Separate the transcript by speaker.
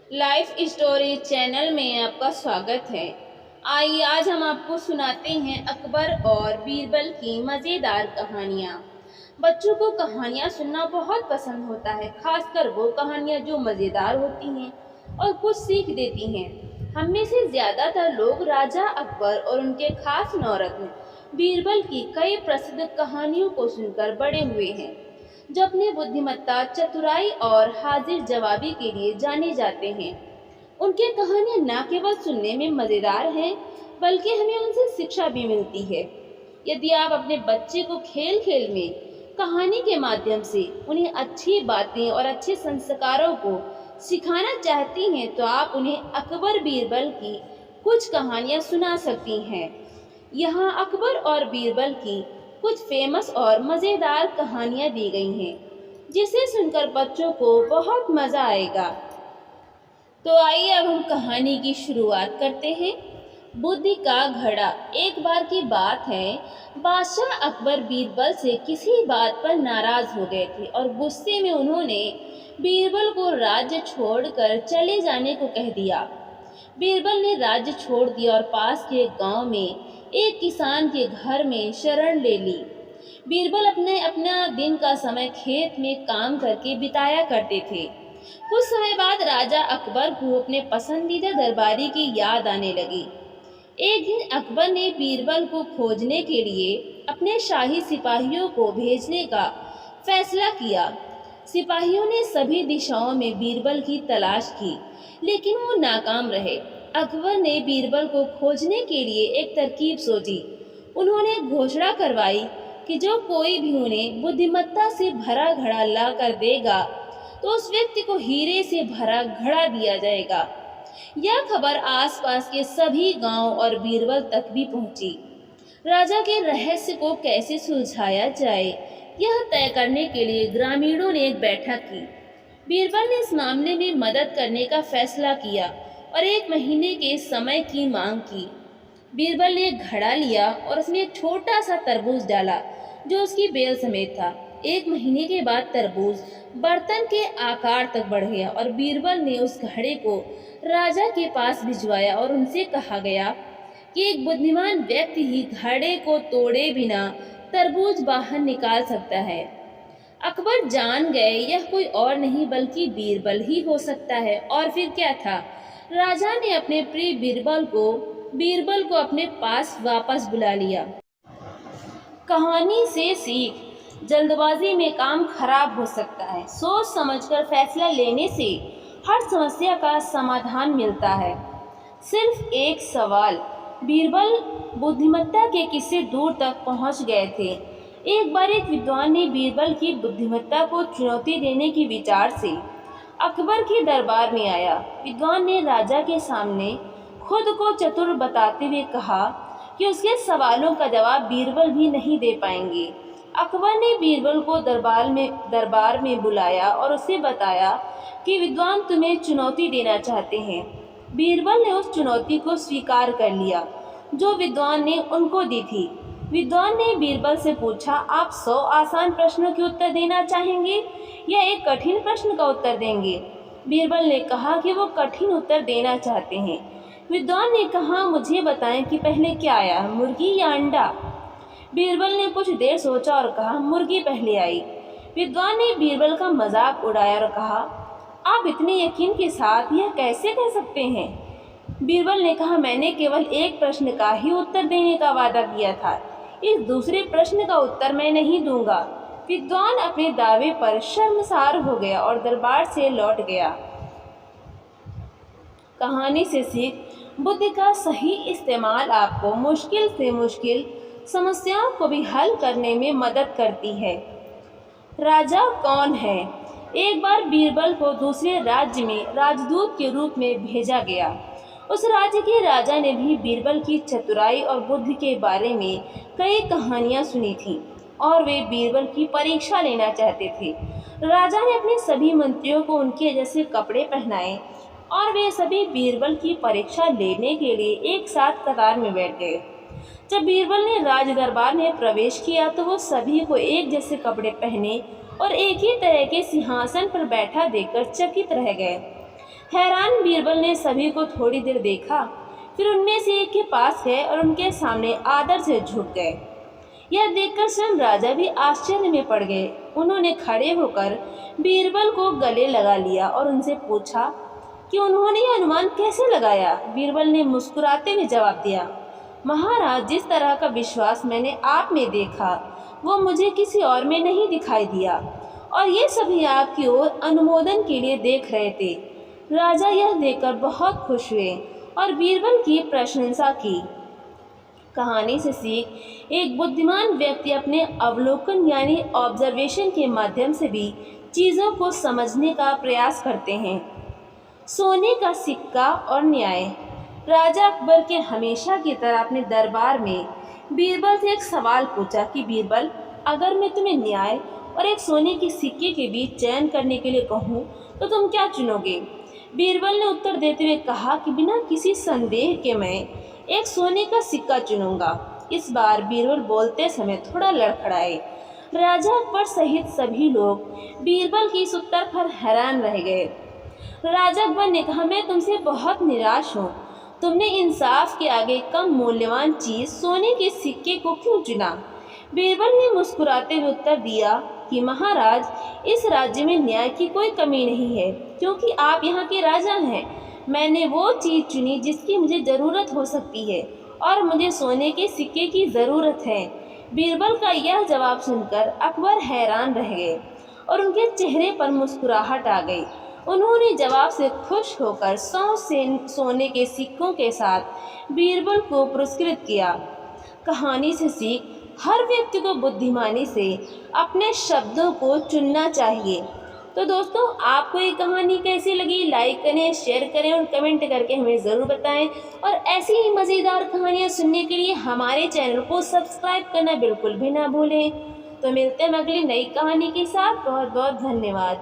Speaker 1: Life story channel में आपका स्वागत है। आइए आज हम आपको सुनाते हैं अकबर और बीरबल की मज़ेदार कहानियाँ। बच्चों को कहानियाँ सुनना बहुत पसंद होता है, खासकर वो कहानियाँ जो मज़ेदार होती हैं और कुछ सीख देती हैं। हम में से ज़्यादातर लोग राजा अकबर और उनके खास नौरत्न बीरबल की कई प्रसिद्ध कहानियों को सुनकर बड़े हुए हैं, जो अपनी बुद्धिमत्ता, चतुराई और हाजिर जवाबी के लिए जाने जाते हैं। उनकी कहानियां न केवल सुनने में मजेदार हैं, बल्कि हमें उनसे शिक्षा भी मिलती है। यदि आप अपने बच्चे को खेल खेल में कहानी के माध्यम से उन्हें अच्छी बातें और अच्छे संस्कारों को सिखाना चाहती हैं, तो आप उन्हें अकबर बीरबल की कुछ कहानियां सुना सकती हैं। यहाँ अकबर और बीरबल की कुछ फेमस और मज़ेदार कहानियाँ दी गई हैं, जिसे सुनकर बच्चों को बहुत मज़ा आएगा। तो आइए अब हम कहानी की शुरुआत करते हैं। बुद्धि का घड़ा। एक बार की बात है, बादशाह अकबर बीरबल से किसी बात पर नाराज हो गए थे और गुस्से में उन्होंने बीरबल को राज्य छोड़कर चले जाने को कह दिया। बीरबल ने राज्य छोड़ दिया और पास के गांव में एक किसान के घर में शरण ले ली। बीरबल अपना दिन का समय खेत में काम करके बिताया करते थे। कुछ समय बाद राजा अकबर को अपने पसंदीदा दरबारी की याद आने लगी। एक दिन अकबर ने बीरबल को खोजने के लिए अपने शाही सिपाहियों को भेजने का फैसला किया। सिपाहियों ने सभी दिशाओं में बीरबल की तलाश की, लेकिन वो नाकाम रहे। अकबर ने बीरबल को खोजने के लिए एक तरकीब सोची। उन्होंने घोषणा करवाई कि जो कोई भी उन्हें बुद्धिमत्ता से भरा घड़ा ला कर देगा, तो उस व्यक्ति को हीरे से भरा घड़ा दिया जाएगा। यह खबर आसपास के सभी गांव और बीरबल तक भी पहुंची। राजा के रहस्य को कैसे सुलझाया जाए, यह तय करने के लिए ग्रामीणों ने एक बैठक की। बीरबल ने इस मामले में मदद करने का फैसला किया और 1 महीने के समय की मांग की। बीरबल ने एक घड़ा लिया और उसमें एक छोटा सा तरबूज डाला, जो उसकी बेल समेत था। 1 महीने के बाद तरबूज बर्तन के आकार तक बढ़ गया और बीरबल ने उस घड़े को राजा के पास भिजवाया और उनसे कहा गया कि एक बुद्धिमान व्यक्ति ही घड़े को तोड़े बिना तरबूज बाहर निकाल सकता है। अकबर जान गए यह कोई और नहीं बल्कि बीरबल ही हो सकता है। और फिर क्या था, राजा ने अपने प्रिय बीरबल को अपने पास वापस बुला लिया। कहानी से सीख। जल्दबाजी में काम खराब हो सकता है। सोच समझकर फैसला लेने से हर समस्या का समाधान मिलता है। सिर्फ एक सवाल। बीरबल बुद्धिमत्ता के किस्से दूर तक पहुंच गए थे। एक बार एक विद्वान ने बीरबल की बुद्धिमत्ता को चुनौती देने के विचार से अकबर के दरबार में आया। विद्वान ने राजा के सामने खुद को चतुर बताते हुए कहा कि उसके सवालों का जवाब बीरबल भी नहीं दे पाएंगे। अकबर ने बीरबल को दरबार में बुलाया और उसे बताया कि विद्वान तुम्हें चुनौती देना चाहते हैं। बीरबल ने उस चुनौती को स्वीकार कर लिया जो विद्वान ने उनको दी थी। विद्वान ने बीरबल से पूछा, आप 100 आसान प्रश्नों के उत्तर देना चाहेंगे या एक कठिन प्रश्न का उत्तर देंगे? बीरबल ने कहा कि वो कठिन उत्तर देना चाहते हैं। विद्वान ने कहा, मुझे बताएं कि पहले क्या आया, मुर्गी या अंडा? बीरबल ने कुछ देर सोचा और कहा, मुर्गी पहले आई। विद्वान ने बीरबल का मजाक उड़ाया और कहा, आप इतने यकीन के साथ यह कैसे कह सकते हैं? बीरबल ने कहा, मैंने केवल एक प्रश्न का ही उत्तर देने का वादा किया था, इस दूसरे प्रश्न का उत्तर मैं नहीं दूंगा। विद्वान अपने दावे पर शर्मसार हो गया और दरबार से लौट गया। कहानी से सीख। बुद्धि का सही इस्तेमाल आपको मुश्किल से मुश्किल समस्याओं को भी हल करने में मदद करती है। राजा कौन है? एक बार बीरबल को दूसरे राज्य में राजदूत के रूप में भेजा गया। उस राज्य के राजा ने भी बीरबल की चतुराई और बुद्धि के बारे में कई कहानियां सुनी थीं और वे बीरबल की परीक्षा लेना चाहते थे। राजा ने अपने सभी मंत्रियों को उनके जैसे कपड़े पहनाए और वे सभी बीरबल की परीक्षा लेने के लिए एक साथ कतार में बैठ गए। जब बीरबल ने राज दरबार में प्रवेश किया तो वो सभी को एक जैसे कपड़े पहने और एक ही तरह के सिंहासन पर बैठा देखकर चकित रह गए। हैरान बीरबल ने सभी को थोड़ी देर देखा, फिर उनमें से एक के पास गए और उनके सामने आदर से झुक गए। यह देखकर स्वयं राजा भी आश्चर्य में पड़ गए। उन्होंने खड़े होकर बीरबल को गले लगा लिया और उनसे पूछा कि उन्होंने यह अनुमान कैसे लगाया। बीरबल ने मुस्कुराते हुए जवाब दिया, महाराज, जिस तरह का विश्वास मैंने आप में देखा वो मुझे किसी और में नहीं दिखाई दिया, और ये सभी आपकी ओर अनुमोदन के लिए देख रहे थे। राजा यह देखकर बहुत खुश हुए और बीरबल की प्रशंसा की। कहानी से सीख, एक बुद्धिमान व्यक्ति अपने अवलोकन यानी ऑब्जर्वेशन के माध्यम से भी चीज़ों को समझने का प्रयास करते हैं। सोने का सिक्का और न्याय। राजा अकबर के हमेशा की तरह अपने दरबार में बीरबल से एक सवाल पूछा कि बीरबल, अगर मैं तुम्हें न्याय और एक सोने के सिक्के के बीच चयन करने के लिए कहूँ तो तुम क्या चुनोगे? बीरबल ने उत्तर देते हुए कहा कि बिना किसी संदेह के मैं एक सोने का सिक्का चुनूंगा। इस बार बीरबल बोलते समय थोड़ा लड़खड़ाए। राजा अकबर सहित सभी लोग बीरबल के इस उत्तर पर हैरान रह गए। राजा अकबर ने कहा, मैं तुमसे बहुत निराश हूँ। तुमने इंसाफ के आगे कम मूल्यवान चीज सोने के सिक्के को क्यों चुना? बीरबल ने मुस्कुराते हुए उत्तर दिया कि महाराज, इस राज्य में न्याय की कोई कमी नहीं है, क्योंकि आप यहाँ के राजा हैं। मैंने वो चीज़ चुनी जिसकी मुझे ज़रूरत हो सकती है, और मुझे सोने के सिक्के की ज़रूरत है। बीरबल का यह जवाब सुनकर अकबर हैरान रह गए और उनके चेहरे पर मुस्कुराहट आ गई। उन्होंने जवाब से खुश होकर 100 सोने के सिक्कों के साथ बीरबल को पुरस्कृत किया। कहानी से सीख, हर व्यक्ति को बुद्धिमानी से अपने शब्दों को चुनना चाहिए। तो दोस्तों, आपको ये कहानी कैसी लगी? लाइक करें, शेयर करें और कमेंट करके हमें ज़रूर बताएं। और ऐसी ही मज़ेदार कहानियाँ सुनने के लिए हमारे चैनल को सब्सक्राइब करना बिल्कुल भी ना भूलें। तो मिलते हैं अगली नई कहानी के साथ। बहुत बहुत धन्यवाद।